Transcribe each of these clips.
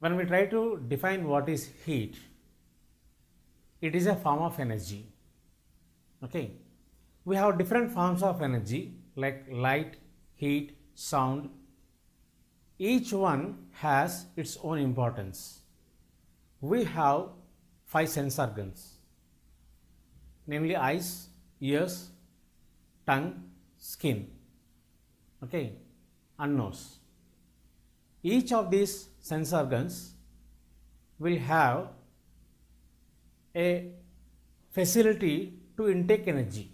when we try to define what is heat, it is a form of energy. Okay, we have different forms of energy like light, heat, sound. Each one has its own importance. We have 5 sense organs, namely eyes, ears, tongue, skin, okay, and nose. Each of these sense organs will have a facility to intake energy.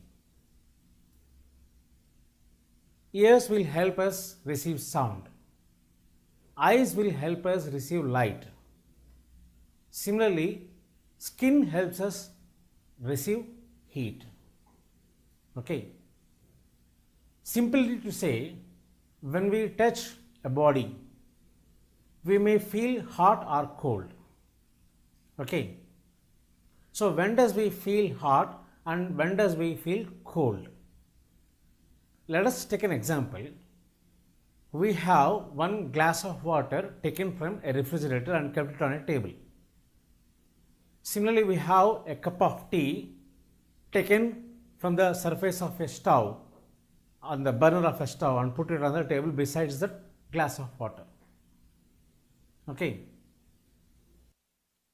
Ears will help us receive sound. Eyes will help us receive light. Similarly, skin helps us receive heat. Okay. Simply to say, when we touch a body, we may feel hot or cold. Okay. So when does we feel hot and when does we feel cold? Let us take an example. We have one glass of water taken from a refrigerator and kept it on a table. Similarly, we have a cup of tea taken from the surface of a stove, on the burner of a stove, and put it on the table besides the glass of water. Okay.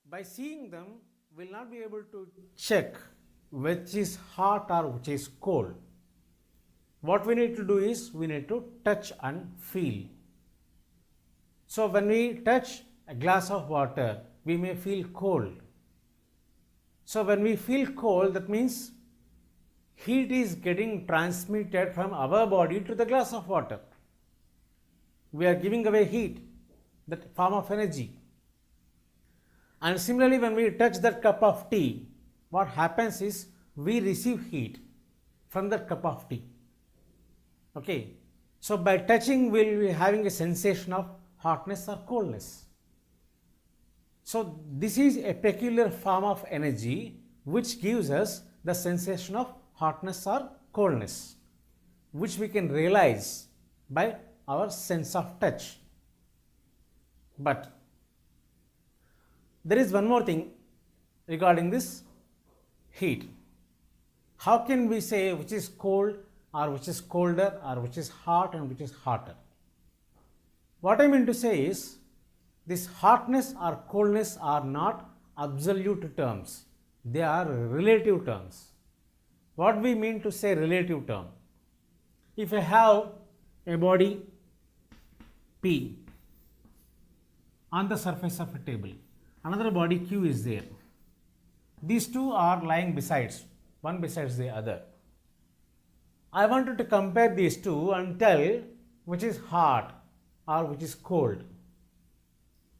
By seeing them, we will not be able to check which is hot or which is cold. What we need to do is we need to touch and feel. So when we touch a glass of water, we may feel cold. So when we feel cold, that means heat is getting transmitted from our body to the glass of water. We are giving away heat, that form of energy. And similarly, when we touch that cup of tea, what happens is we receive heat from that cup of tea. Okay. So by touching, we will be having a sensation of hotness or coldness. So this is a peculiar form of energy which gives us the sensation of hotness or coldness, which we can realize by our sense of touch. But there is one more thing regarding this heat. How can we say which is cold or which is colder or which is hot and which is hotter? What I mean to say is, this hotness or coldness are not absolute terms. They are relative terms. What we mean to say relative term? If I have a body P on the surface of a table, another body Q is there. These two are lying besides, one besides the other. I wanted to compare these two and tell which is hot or which is cold.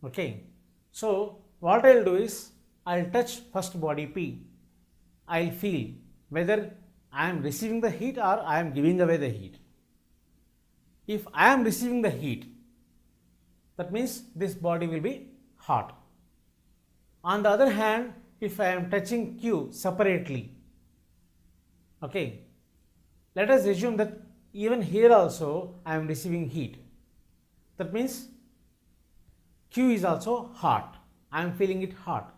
Okay. So what I will do is, I will touch first body P. I will feel whether I am receiving the heat or I am giving away the heat. If I am receiving the heat, that means this body will be hot. On the other hand, if I am touching Q separately, okay, let us assume that even here also I am receiving heat. That means Q is also hot. I am feeling it hot.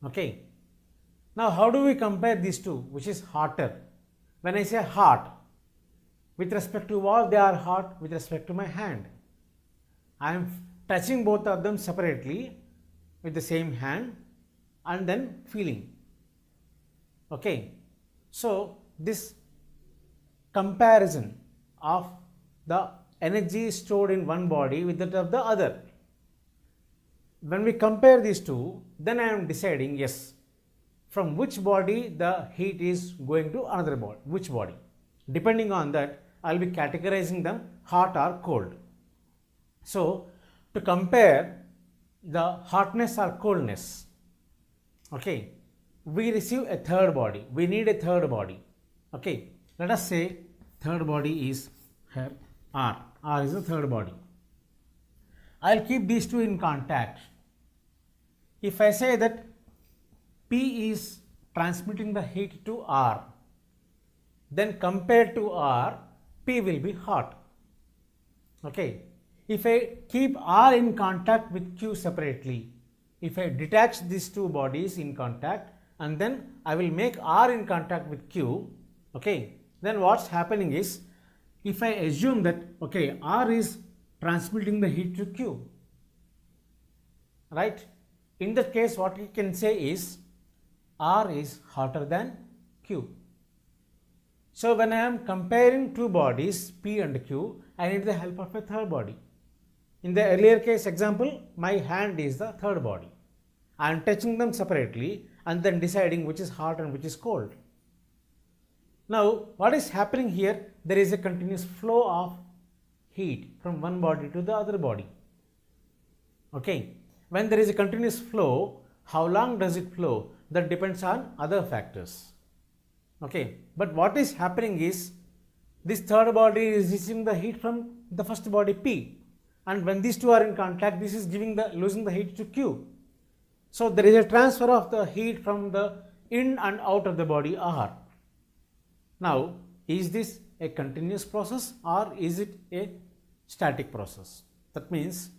Okay. Now how do we compare these two? Which is hotter? When I say hot, with respect to what they are hot? With respect to my hand. I am touching both of them separately with the same hand and then feeling. Okay. So this comparison of the energy stored in one body with that of the other. When we compare these two, then I am deciding, yes, from which body the heat is going to another body, which body. Depending on that, I will be categorizing them hot or cold. So to compare the hotness or coldness, okay, we receive a third body. We need a third body. Okay, let us say third body is here R. R is the third body. I will keep these two in contact. If I say that P is transmitting the heat to R, then compared to R, P will be hot. Okay. if I keep R in contact with Q separately, if I detach these two bodies in contact and then I will make R in contact with Q, okay, then what's happening is, if I assume that, okay, R is transmitting the heat to Q, right? In that case, what we can say is R is hotter than Q. So when I am comparing two bodies, P and Q, I need the help of a third body. In the earlier case example, my hand is the third body. I am touching them separately and then deciding which is hot and which is cold. Now, what is happening here? There is a continuous flow of heat from one body to the other body. Okay. When there is a continuous flow, how long does it flow? That depends on other factors. Okay. But what is happening is, this third body is receiving the heat from the first body P. And when these two are in contact, this is losing the heat to Q. So there is a transfer of the heat from the in and out of the body R. Now, is this a continuous process or is it a static process? That means,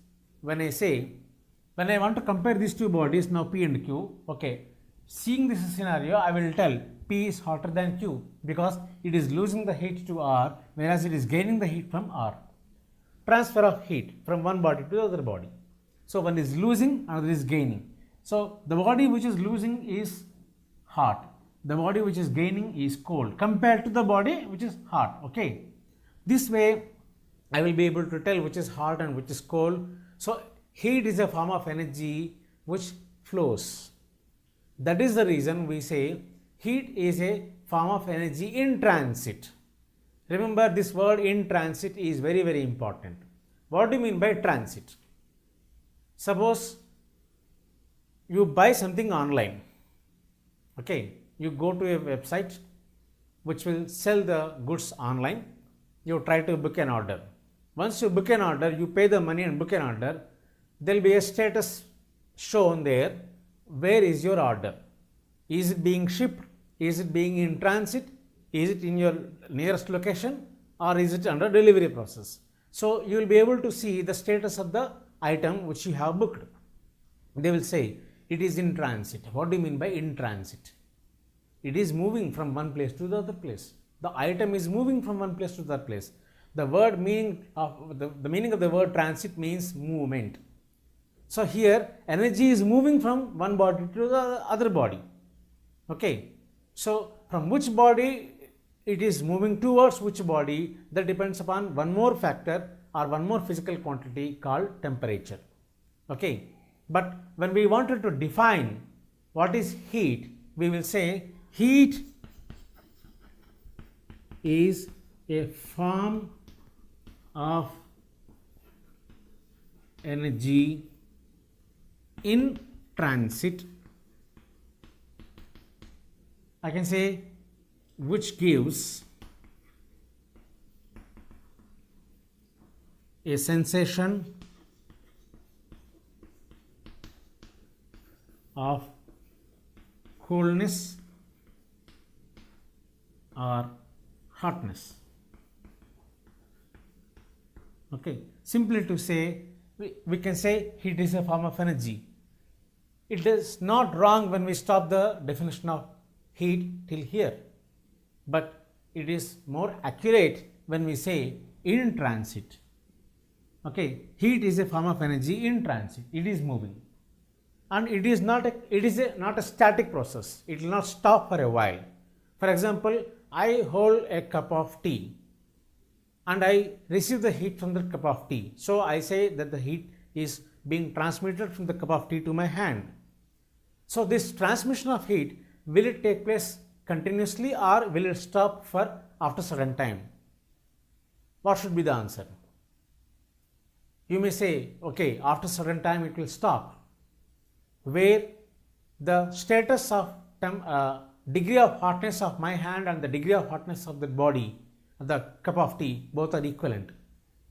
when I want to compare these two bodies, now P and Q, okay, seeing this scenario, I will tell P is hotter than Q because it is losing the heat to R, whereas it is gaining the heat from R. Transfer of heat from one body to the other body. So one is losing, another is gaining. So the body which is losing is hot. The body which is gaining is cold compared to the body which is hot. Okay. This way I will be able to tell which is hot and which is cold. So heat is a form of energy which flows. That is the reason we say heat is a form of energy in transit. Remember, this word in transit is very, very important. What do you mean by transit? Suppose you buy something online. Okay, you go to a website which will sell the goods online. You try to book an order. Once you book an order, you pay the money and book an order. There will be a status shown there. Where is your order? Is it being shipped? Is it being in transit? Is it in your nearest location, or is it under delivery process? So you will be able to see the status of the item which you have booked. They will say it is in transit. What do you mean by in transit? It is moving from one place to the other place. The item is moving from one place to the other place. The meaning of the word transit means movement. So here energy is moving from one body to the other body. Okay. So from which body it is moving towards which body, that depends upon one more factor or one more physical quantity called temperature. Okay. But when we wanted to define what is heat, we will say heat is a form of energy in transit. I can say which gives a sensation of coolness or hotness. Okay, simply to say, we can say heat is a form of energy. It is not wrong when we stop the definition of heat till here, but it is more accurate when we say in transit. Okay, heat is a form of energy in transit. It is moving, and it is not a static process. It will not stop for a while. For example, I hold a cup of tea and I receive the heat from the cup of tea. So I say that the heat is being transmitted from the cup of tea to my hand. So this transmission of heat, will it take place continuously or will it stop for after certain time? What should be the answer? You may say, okay, after certain time it will stop, where the status of degree of hotness of my hand and the degree of hotness of the body, the cup of tea, both are equivalent.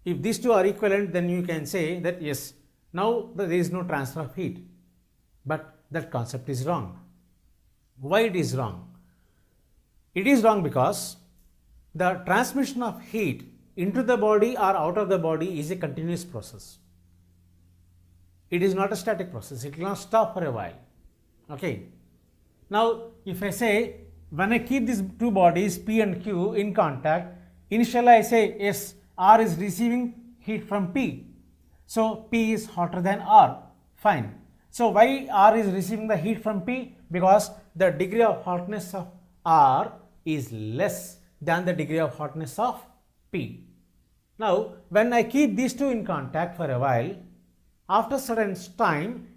If these two are equivalent, then you can say that yes, now there is no transfer of heat. But that concept is wrong. Why it is wrong? It is wrong because the transmission of heat into the body or out of the body is a continuous process. It is not a static process. It will not stop for a while. Okay. Now, if I say, when I keep these two bodies P and Q in contact, initially I say yes, R is receiving heat from P. So, P is hotter than R. Fine. So, why R is receiving the heat from P? Because the degree of hotness of R is less than the degree of hotness of P. Now, when I keep these two in contact for a while, after certain time,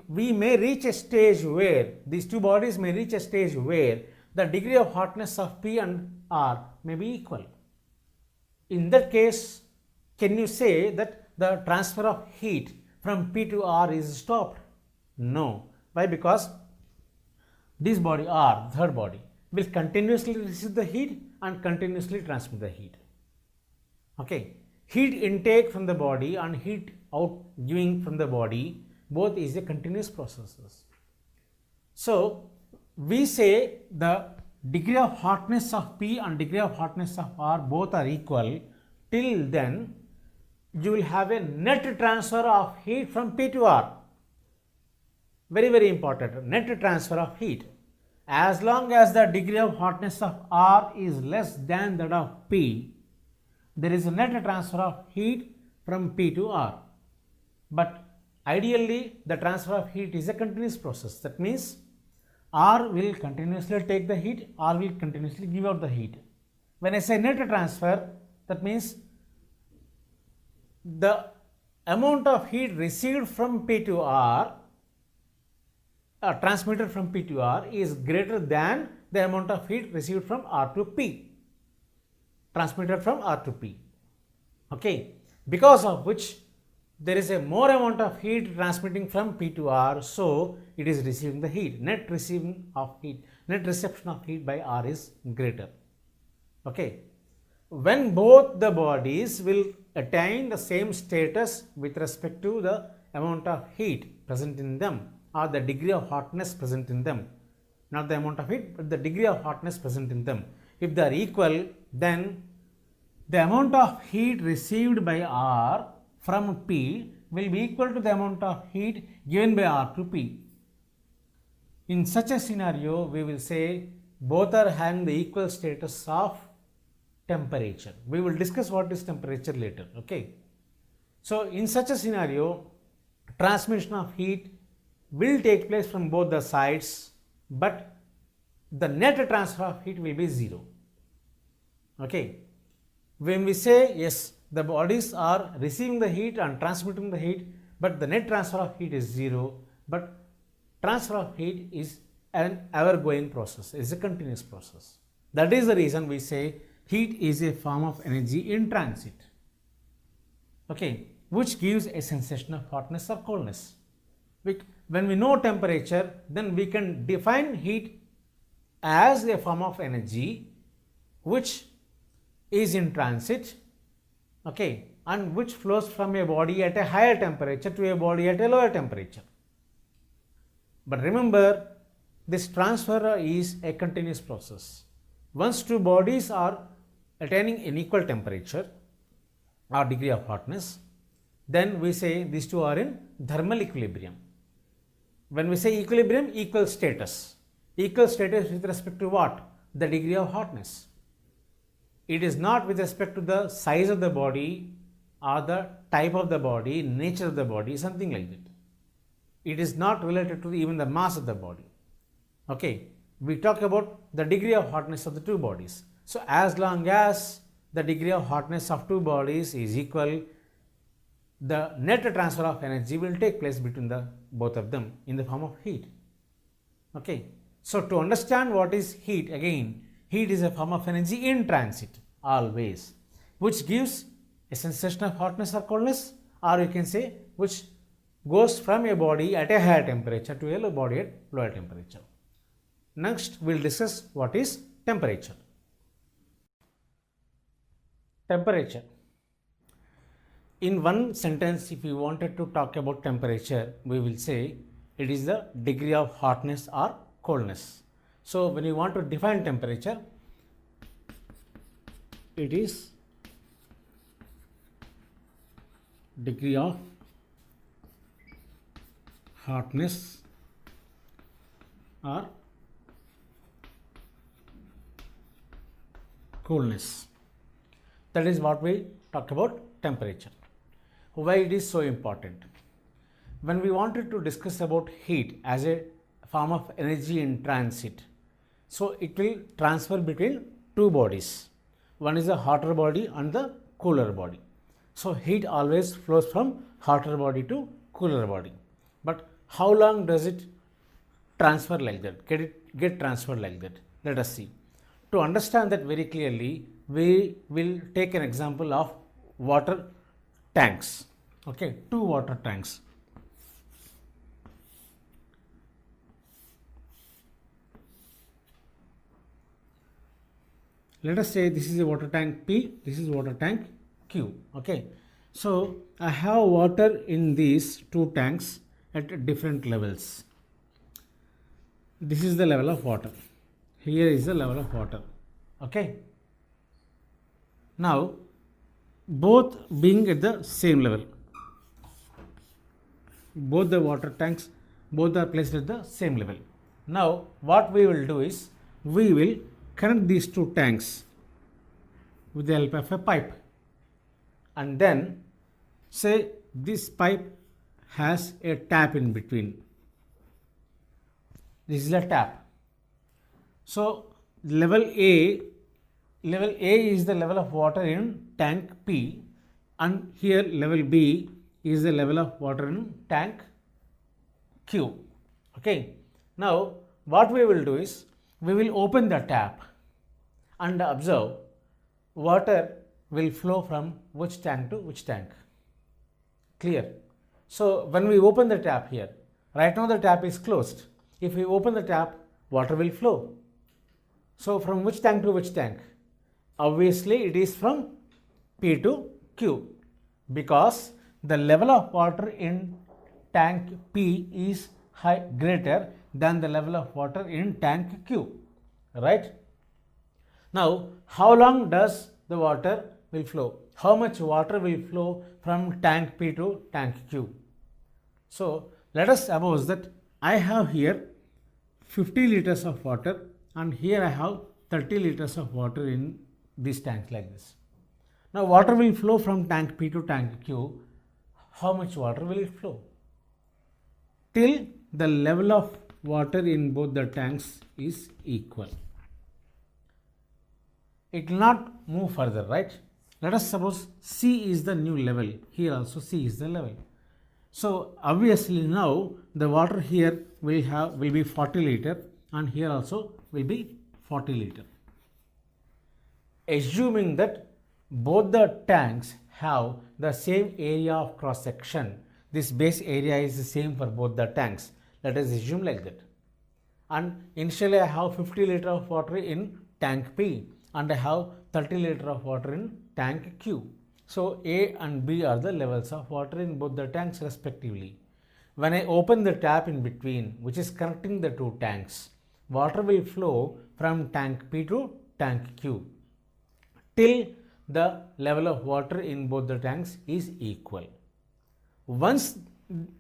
we may reach a stage where these two bodies may reach a stage where the degree of hotness of P and R may be equal. In that case, can you say that the transfer of heat from P to R is stopped? No. Why? Because this body R, third body, will continuously receive the heat and continuously transmit the heat. Okay. Heat intake from the body and heat out giving from the body, both is a continuous processes. So, we say the degree of hotness of P and degree of hotness of R both are equal. Till then, you will have a net transfer of heat from P to R. Very, very important, net transfer of heat. As long as the degree of hotness of R is less than that of P, there is a net transfer of heat from P to R. But ideally, the transfer of heat is a continuous process. That means R will continuously take the heat, R will continuously give out the heat. When I say net transfer, that means the amount of heat received from P to R, transmitted from P to R, is greater than the amount of heat received from R to P, transmitted from R to P. Okay, because of which there is a more amount of heat transmitting from P to R, so it is receiving the heat. Net receiving of heat, net reception of heat by R is greater. Okay. When both the bodies will attain the same status with respect to the amount of heat present in them or the degree of hotness present in them, not the amount of heat, but the degree of hotness present in them. If they are equal, then the amount of heat received by R from P will be equal to the amount of heat given by R to P. In such a scenario, we will say both are having the equal status of temperature. We will discuss what is temperature later. Okay. So, in such a scenario, transmission of heat will take place from both the sides, but the net transfer of heat will be 0. Okay. When we say yes, the bodies are receiving the heat and transmitting the heat, but the net transfer of heat is 0, but transfer of heat is an ever-going process, it is a continuous process. That is the reason we say heat is a form of energy in transit, okay, which gives a sensation of hotness or coldness. When we know temperature, then we can define heat as a form of energy which is in transit, okay, and which flows from a body at a higher temperature to a body at a lower temperature. But remember, this transfer is a continuous process. Once two bodies are attaining an equal temperature or degree of hotness, then we say these two are in thermal equilibrium. When we say equilibrium, equal status with respect to what? The degree of hotness. It is not with respect to the size of the body or the type of the body, nature of the body, something like that. It is not related to even the mass of the body. Okay, we talk about the degree of hotness of the two bodies. So, as long as the degree of hotness of two bodies is equal, the net transfer of energy will take place between the both of them in the form of heat. Okay. So, to understand what is heat, again, heat is a form of energy in transit always, which gives a sensation of hotness or coldness, or you can say which goes from a body at a higher temperature to a low body at lower temperature. Next, we will discuss what is temperature. Temperature. In one sentence, if you wanted to talk about temperature, we will say it is the degree of hotness or coldness. So, when you want to define temperature, it is degree of hotness or coolness. That is what we talked about temperature. Why it is so important? When we wanted to discuss about heat as a form of energy in transit, so it will transfer between two bodies. One is the hotter body and the cooler body. So heat always flows from hotter body to cooler body. But how long does it transfer like that? Get transferred like that? Let us see. To understand that very clearly, we will take an example of water tanks. Okay, two water tanks. Let us say this is a water tank P, this is water tank Q. Okay, so I have water in these two tanks at different levels. This is the level of water. Here is the level of water. Okay. Now, both being at the same level, both the water tanks, both are placed at the same level. Now, what we will do is, we will connect these two tanks with the help of a pipe, and then say this pipe has a tap in between. This is a tap. So level A is the level of water in tank P, and here level B is the level of water in tank Q. Okay. Now what we will do is, we will open the tap and observe water will flow from which tank to which tank. Clear? So when we open the tap here, right now the tap is closed. If we open the tap, water will flow. So from which tank to which tank? Obviously it is from P to Q, because the level of water in tank P is greater than the level of water in tank Q, right? Now, how long does the water will flow? How much water will flow from tank P to tank Q? So, let us suppose that I have here 50 liters of water, and here I have 30 liters of water in these tanks like this. Now, water will flow from tank P to tank Q. How much water will it flow? Till the level of water in both the tanks is equal. It will not move further, right? Let us suppose C is the new level. Here also C is the level. So obviously now the water here will be 40 liter, and here also will be 40 liter. Assuming that both the tanks have the same area of cross section, this base area is the same for both the tanks. Let us assume like that. And initially I have 50 liter of water in tank P, and I have 30 liter of water in tank Q. So A and B are the levels of water in both the tanks respectively. When I open the tap in between, which is connecting the two tanks, water will flow from tank P to tank Q till the level of water in both the tanks is equal. Once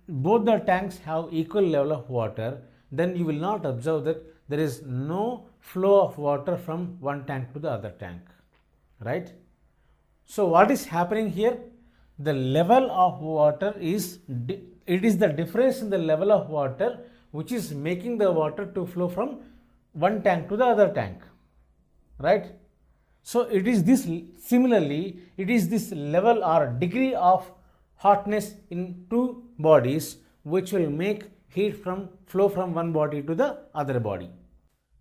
both the tanks have equal level of water, then you will not observe that there is no flow of water from one tank to the other tank, right? So what is happening here? The level of water is, it is the difference in the level of water which is making the water to flow from one tank to the other tank, right? So it is this, similarly, it is this level or degree of hotness in two bodies which will make heat flow from one body to the other body.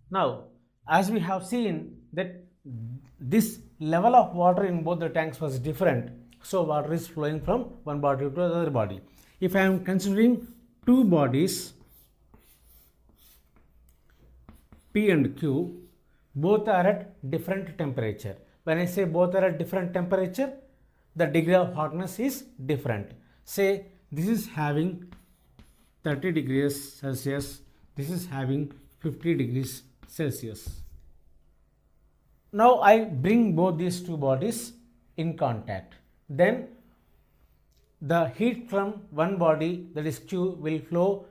Now, as we have seen that this level of water in both the tanks was different, so water is flowing from one body to the other body. If I am considering two bodies P and Q, both are at different temperature. When I say both are at different temperature, the degree of hotness is different. Say this is having 30 degrees Celsius, this is having 50 degrees Celsius. Now I bring both these two bodies in contact. Then the heat from one body, that is Q, will flow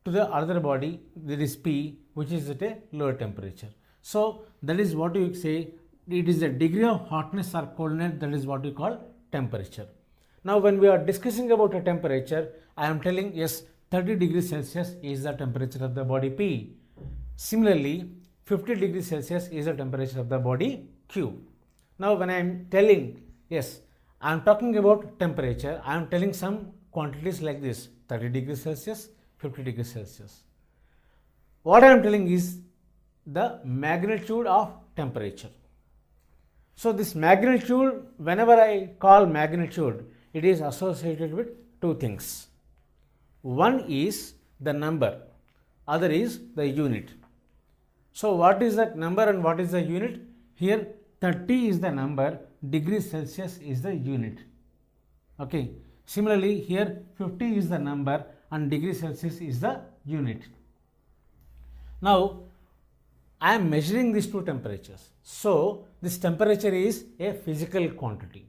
to the other body, that is P, which is at a lower temperature. So that is what you say, it is the degree of hotness or coldness, that is what you call temperature. Now when we are discussing about a temperature, I am telling yes, 30 degrees Celsius is the temperature of the body P. Similarly, 50 degrees Celsius is the temperature of the body Q. Now when I am telling, yes, I am talking about temperature, I am telling some quantities like this, 30 degrees Celsius, 50 degrees Celsius. What I am telling is the magnitude of temperature. So this magnitude, whenever I call magnitude, it is associated with two things. One is the number, other is the unit. So what is that number and what is the unit? Here 30 is the number, degrees Celsius is the unit. Okay. Similarly, here 50 is the number and degrees Celsius is the unit. Now, I am measuring these two temperatures. So, this temperature is a physical quantity.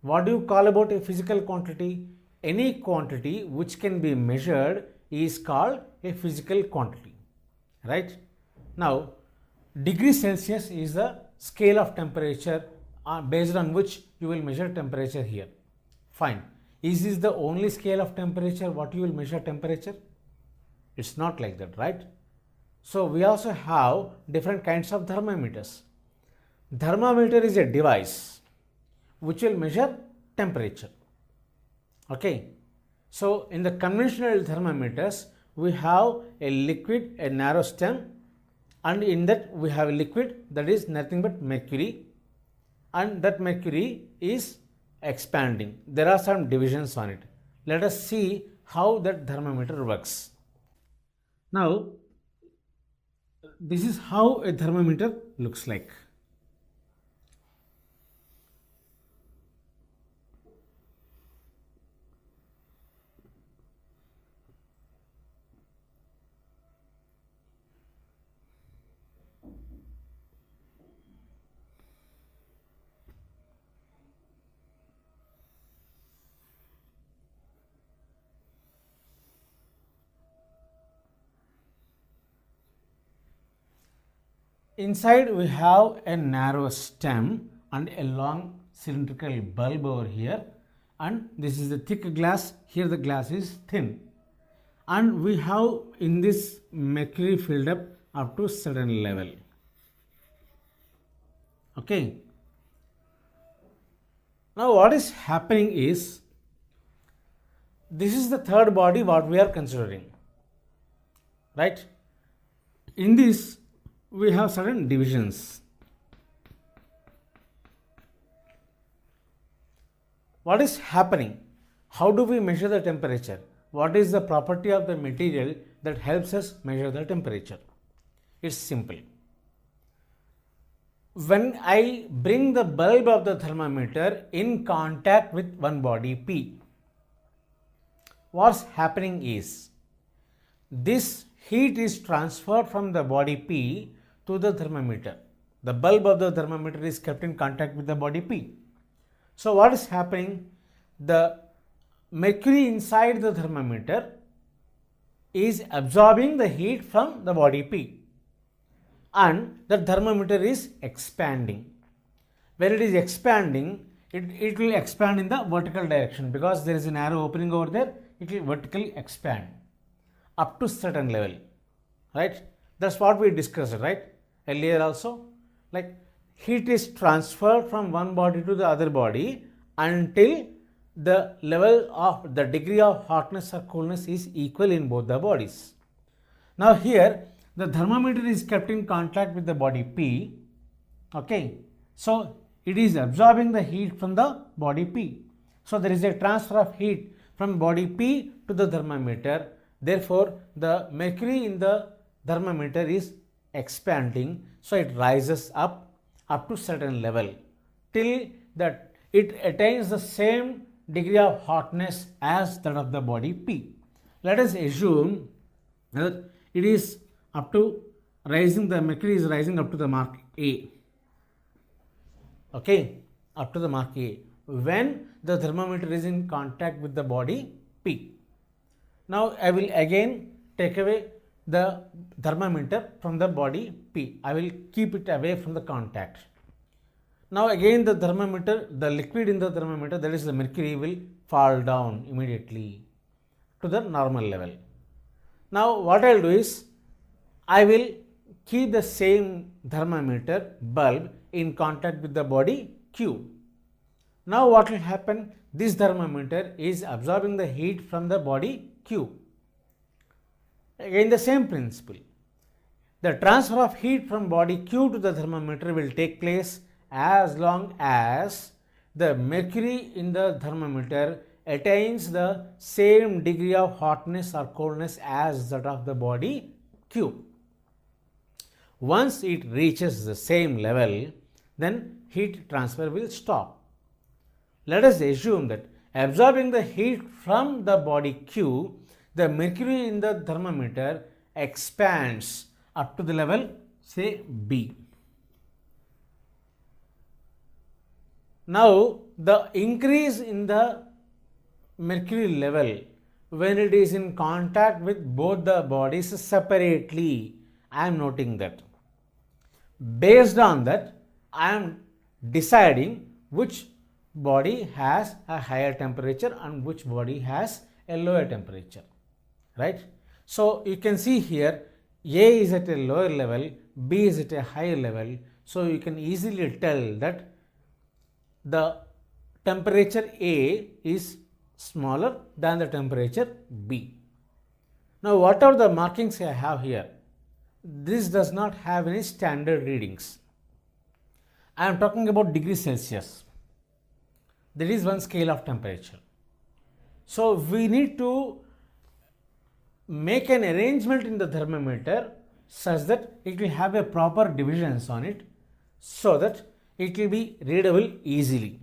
What do you call about a physical quantity? Any quantity which can be measured is called a physical quantity. Right? Now, degree Celsius is the scale of temperature based on which you will measure temperature here. Fine. Is this the only scale of temperature what you will measure temperature? It's not like that, right? So we also have different kinds of thermometers. Thermometer is a device which will measure temperature. Okay. So in the conventional thermometers, we have a liquid, a narrow stem, and in that we have a liquid that is nothing but mercury, and that mercury is expanding. There are some divisions on it. Let us see how that thermometer works. Now, this is how a thermometer looks like. Inside we have a narrow stem and a long cylindrical bulb over here, and this is the thick glass, here the glass is thin, and we have in this mercury filled up to certain level. Okay. Now what is happening is, this is the third body what we are considering, right? In this we have certain divisions. What is happening? How do we measure the temperature? What is the property of the material that helps us measure the temperature? It's simple. When I bring the bulb of the thermometer in contact with one body P, what's happening is, this heat is transferred from the body P to the thermometer. The bulb of the thermometer is kept in contact with the body P. So what is happening? The mercury inside the thermometer is absorbing the heat from the body P, and the thermometer is expanding. When it is expanding, it will expand in the vertical direction, because there is an arrow opening over there, it will vertically expand up to certain level, right? That's what we discussed, right? Earlier also, like heat is transferred from one body to the other body until the level of the degree of hotness or coolness is equal in both the bodies. Now here the thermometer is kept in contact with the body P. Okay, so it is absorbing the heat from the body P. So there is a transfer of heat from body P to the thermometer. Therefore, the mercury in the thermometer is expanding, so it rises up to certain level till that it attains the same degree of hotness as that of the body P. Let us assume that it is up to rising, the mercury is rising up to the mark A. Okay, up to the mark A. When the thermometer is in contact with the body P. Now I will again take away the thermometer from the body P. I will keep it away from the contact. Now again the thermometer, the liquid in the thermometer, that is the mercury, will fall down immediately to the normal level. Now what I will do is, I will keep the same thermometer bulb in contact with the body Q. Now what will happen? This thermometer is absorbing the heat from the body Q. Again the same principle. The transfer of heat from body Q to the thermometer will take place as long as the mercury in the thermometer attains the same degree of hotness or coldness as that of the body Q. Once it reaches the same level, then heat transfer will stop. Let us assume that absorbing the heat from the body Q, the mercury in the thermometer expands up to the level, say, B. Now, the increase in the mercury level when it is in contact with both the bodies separately, I am noting that. Based on that, I am deciding which body has a higher temperature and which body has a lower temperature, right? So you can see here, A is at a lower level, B is at a higher level. So you can easily tell that the temperature A is smaller than the temperature B. Now whatever the markings I have here, this does not have any standard readings. I am talking about degrees Celsius. That is one scale of temperature. So we need to make an arrangement in the thermometer such that it will have a proper divisions on it, so that it will be readable easily.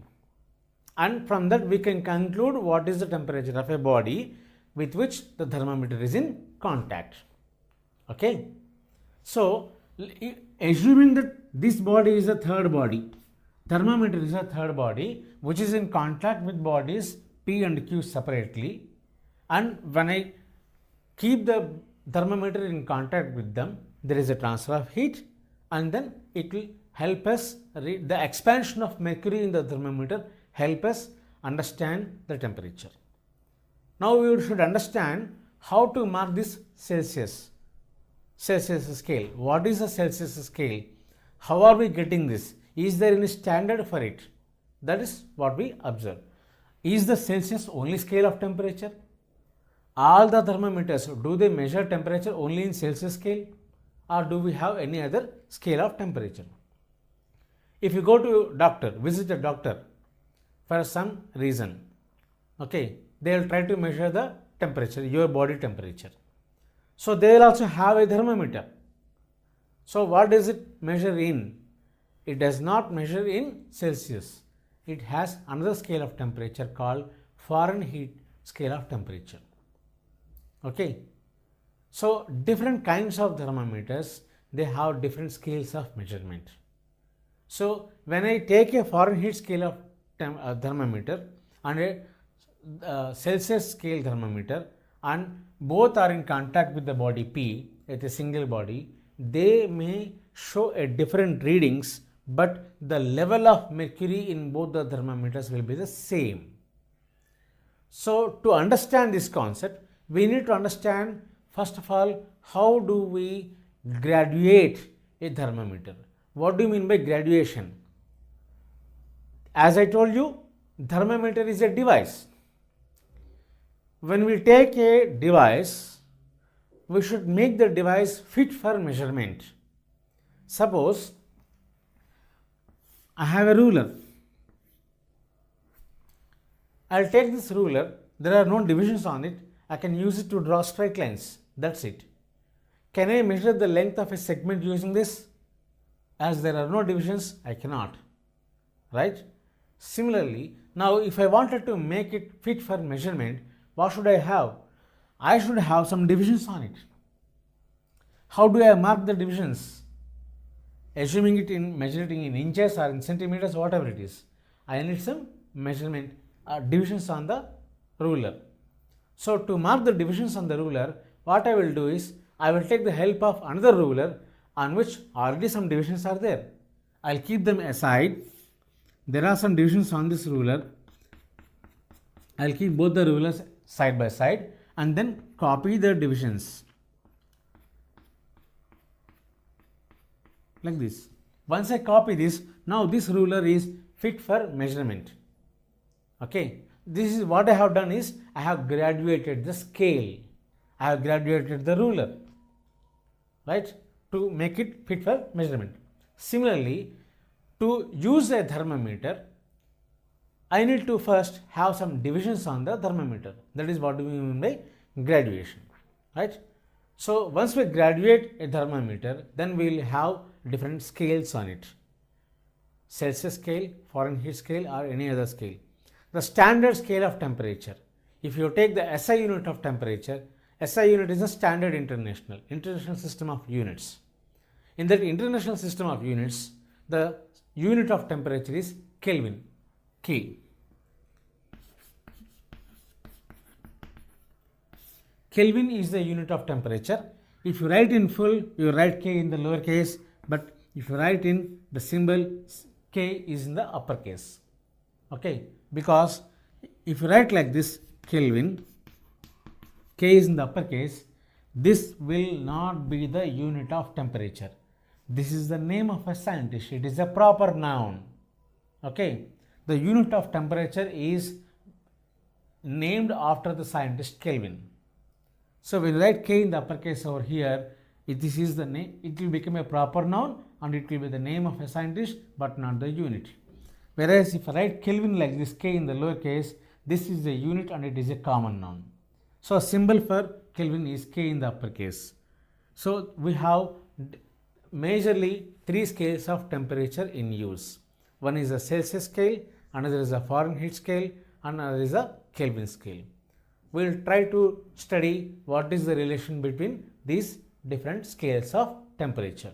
And from that we can conclude what is the temperature of a body with which the thermometer is in contact. Okay. So assuming that this body is a third body, thermometer is a third body which is in contact with bodies P and Q separately, and when I keep the thermometer in contact with them, there is a transfer of heat, and then it will help us read the expansion of mercury in the thermometer, help us understand the temperature. Now we should understand how to mark this Celsius scale. What is a Celsius scale? How are we getting this? Is there any standard for it? That is what we observe. Is the Celsius only scale of temperature? All the thermometers, do they measure temperature only in Celsius scale, or do we have any other scale of temperature? If you go to doctor, visit a doctor for some reason, okay, they will try to measure the temperature, your body temperature. So they will also have a thermometer. So what does it measure in? It does not measure in Celsius. It has another scale of temperature called Fahrenheit scale of temperature. Okay. So different kinds of thermometers, they have different scales of measurement. So when I take a Fahrenheit scale of thermometer and a Celsius scale thermometer, and both are in contact with the body P at a single body, they may show a different readings, but the level of mercury in both the thermometers will be the same. So to understand this concept, we need to understand first of all, how do we graduate a thermometer? What do you mean by graduation? As I told you, thermometer is a device. When we take a device, we should make the device fit for measurement. Suppose I have a ruler. I will take this ruler, there are no divisions on it, I can use it to draw straight lines, that's it. Can I measure the length of a segment using this? As there are no divisions, I cannot, right? Similarly, now if I wanted to make it fit for measurement, what should I have? I should have some divisions on it. How do I mark the divisions? Assuming it in measuring in inches or in centimeters, whatever it is, I need some measurement divisions on the ruler. So to mark the divisions on the ruler, what I will do is I will take the help of another ruler on which already some divisions are there. I will keep them aside. There are some divisions on this ruler. I will keep both the rulers side by side and then copy the divisions like this. Once I copy this, now this ruler is fit for measurement. Okay, this is what I have done is I have graduated the scale. I have graduated the ruler, right, to make it fit for measurement. Similarly, to use a thermometer, I need to first have some divisions on the thermometer. That is what we mean by graduation, right? So once we graduate a thermometer, then we will have different scales on it. Celsius scale, Fahrenheit scale, or any other scale. The standard scale of temperature. If you take the SI unit of temperature, SI unit is a standard international system of units. In that international system of units, the unit of temperature is Kelvin, K. Kelvin is the unit of temperature. If you write in full, you write K in the lowercase, but if you write in the symbol, K is in the uppercase. Okay, because if you write like this, Kelvin, K is in the uppercase, this will not be the unit of temperature. This is the name of a scientist. It is a proper noun. Okay, the unit of temperature is named after the scientist Kelvin. So when you write K in the uppercase over here, this is the name, it will become a proper noun and it will be the name of a scientist but not the unit. Whereas if I write Kelvin like this, K in the lowercase, this is a unit and it is a common noun. So a symbol for Kelvin is K in the uppercase. So we have majorly three scales of temperature in use. One is a Celsius scale, another is a Fahrenheit scale, and another is a Kelvin scale. We will try to study what is the relation between these different scales of temperature.